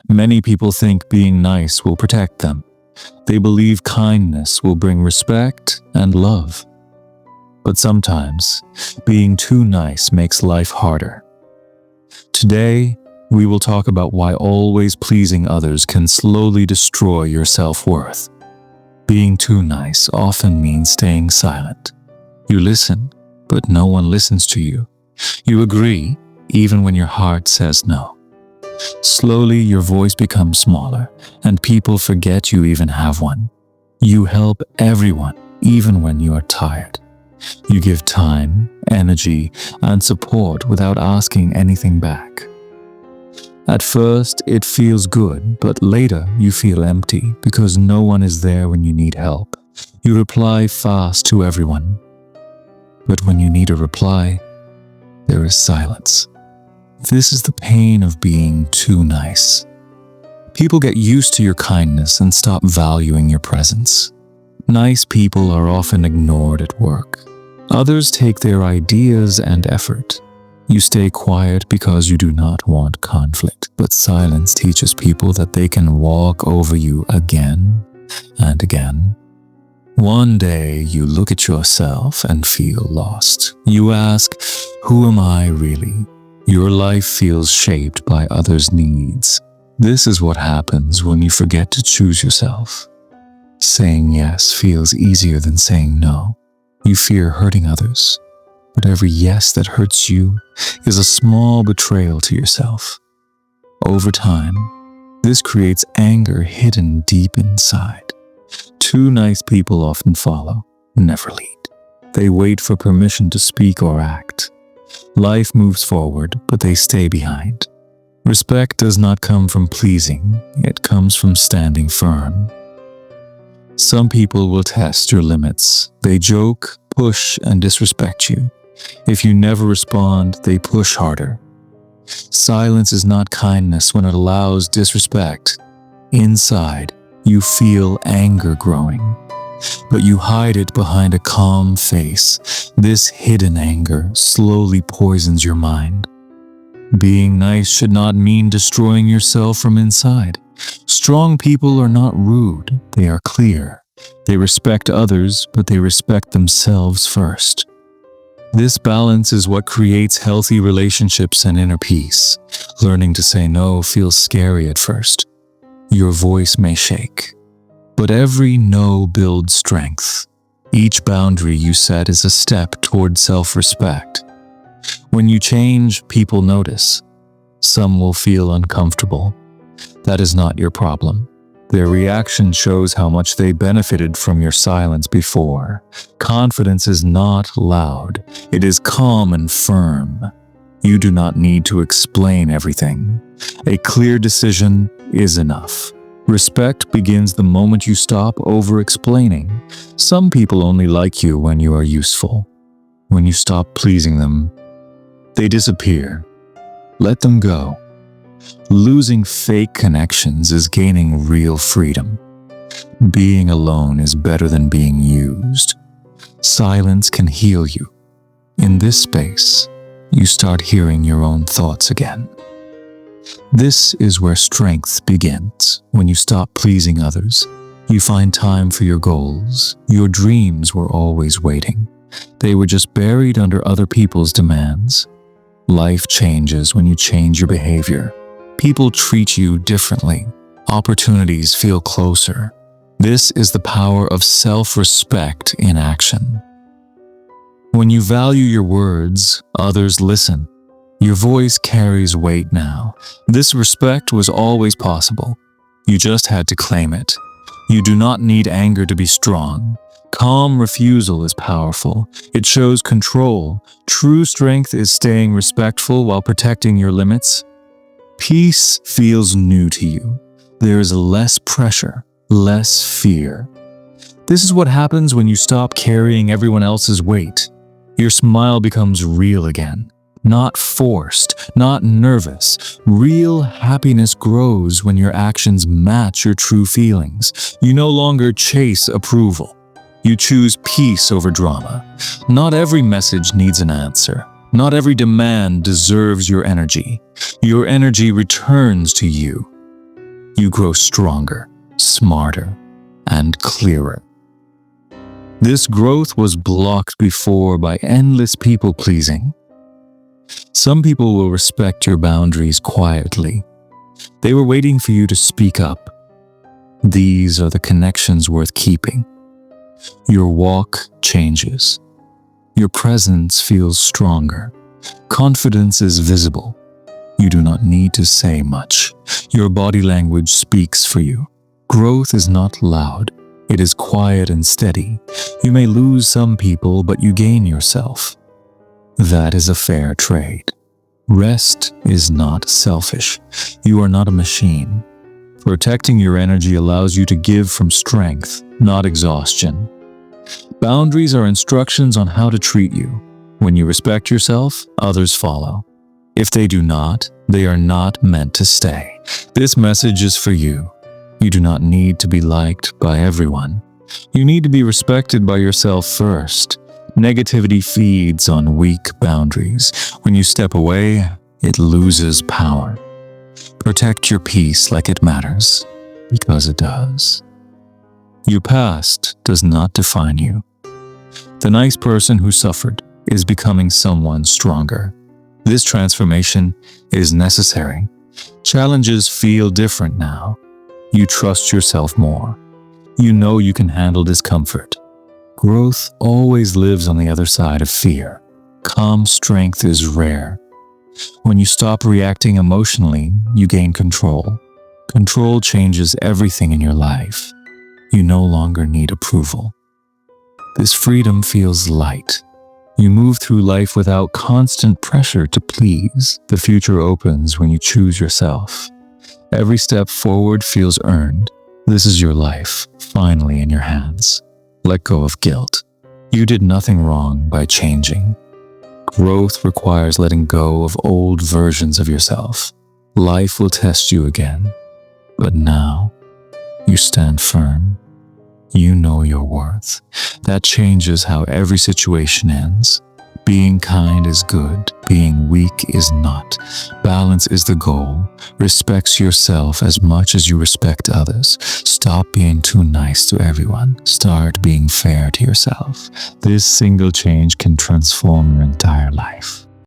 Many people think being nice will protect them. They believe kindness will bring respect and love. But sometimes, being too nice makes life harder. Today, we will talk about why always pleasing others can slowly destroy your self-worth. Being too nice often means staying silent. You listen, but no one listens to you. You agree, even when your heart says no. Slowly, your voice becomes smaller, and people forget you even have one. You help everyone, even when you are tired. You give time, energy, and support without asking anything back. At first, it feels good, but later you feel empty because no one is there when you need help. You reply fast to everyone. But when you need a reply, there is silence. This is the pain of being too nice. People get used to your kindness and stop valuing your presence. Nice people are often ignored at work. Others take their ideas and effort. You stay quiet because you do not want conflict, but silence teaches people that they can walk over you again and again. One day you look at yourself and feel lost. You ask, who am I really? Your life feels shaped by others' needs. This is what happens when you forget to choose yourself. Saying yes feels easier than saying no. You fear hurting others, but every yes that hurts you is a small betrayal to yourself. Over time, this creates anger hidden deep inside. Too nice people often follow, never lead. They wait for permission to speak or act. Life moves forward, but they stay behind. Respect does not come from pleasing, it comes from standing firm. Some people will test your limits. They joke, push, and disrespect you. If you never respond, they push harder. Silence is not kindness when it allows disrespect. Inside, you feel anger growing, but you hide it behind a calm face. This hidden anger slowly poisons your mind. Being nice should not mean destroying yourself from inside. Strong people are not rude, they are clear. They respect others, but they respect themselves first. This balance is what creates healthy relationships and inner peace. Learning to say no feels scary at first. Your voice may shake, but every no builds strength. Each boundary you set is a step toward self-respect. When you change, people notice. Some will feel uncomfortable. That is not your problem. Their reaction shows how much they benefited from your silence before. Confidence is not loud. It is calm and firm. You do not need to explain everything. A clear decision is enough. Respect begins the moment you stop over-explaining. Some people only like you when you are useful. When you stop pleasing them, they disappear. Let them go. Losing fake connections is gaining real freedom. Being alone is better than being used. Silence can heal you. In this space, you start hearing your own thoughts again. This is where strength begins. When you stop pleasing others, you find time for your goals. Your dreams were always waiting. They were just buried under other people's demands. Life changes when you change your behavior. People treat you differently. Opportunities feel closer. This is the power of self-respect in action. When you value your words, others listen. Your voice carries weight now. This respect was always possible. You just had to claim it. You do not need anger to be strong. Calm refusal is powerful. It shows control. True strength is staying respectful while protecting your limits. Peace feels new to you. There is less pressure, less fear. This is what happens when you stop carrying everyone else's weight. Your smile becomes real again. Not forced, not nervous. Real happiness grows when your actions match your true feelings. You no longer chase approval. You choose peace over drama. Not every message needs an answer. Not every demand deserves your energy. Your energy returns to you. You grow stronger, smarter, and clearer. This growth was blocked before by endless people-pleasing. Some people will respect your boundaries quietly. They were waiting for you to speak up. These are the connections worth keeping. Your walk changes. Your presence feels stronger. Confidence is visible. You do not need to say much. Your body language speaks for you. Growth is not loud. It is quiet and steady. You may lose some people, but you gain yourself. That is a fair trade. Rest is not selfish. You are not a machine. Protecting your energy allows you to give from strength, not exhaustion. Boundaries are instructions on how to treat you. When you respect yourself, others follow. If they do not, they are not meant to stay. This message is for you. You do not need to be liked by everyone. You need to be respected by yourself first. Negativity feeds on weak boundaries. When you step away, it loses power. Protect your peace like it matters, because it does. Your past does not define you. The nice person who suffered is becoming someone stronger. This transformation is necessary. Challenges feel different now. You trust yourself more. You know you can handle discomfort. Growth always lives on the other side of fear. Calm strength is rare. When you stop reacting emotionally, you gain control. Control changes everything in your life. You no longer need approval. This freedom feels light. You move through life without constant pressure to please. The future opens when you choose yourself. Every step forward feels earned. This is your life, finally in your hands. Let go of guilt. You did nothing wrong by changing. Growth requires letting go of old versions of yourself. Life will test you again, but now you stand firm. You know your worth. That changes how every situation ends. Being kind is good. Being weak is not. Balance is the goal. Respect yourself as much as you respect others. Stop being too nice to everyone. Start being fair to yourself. This single change can transform your entire life.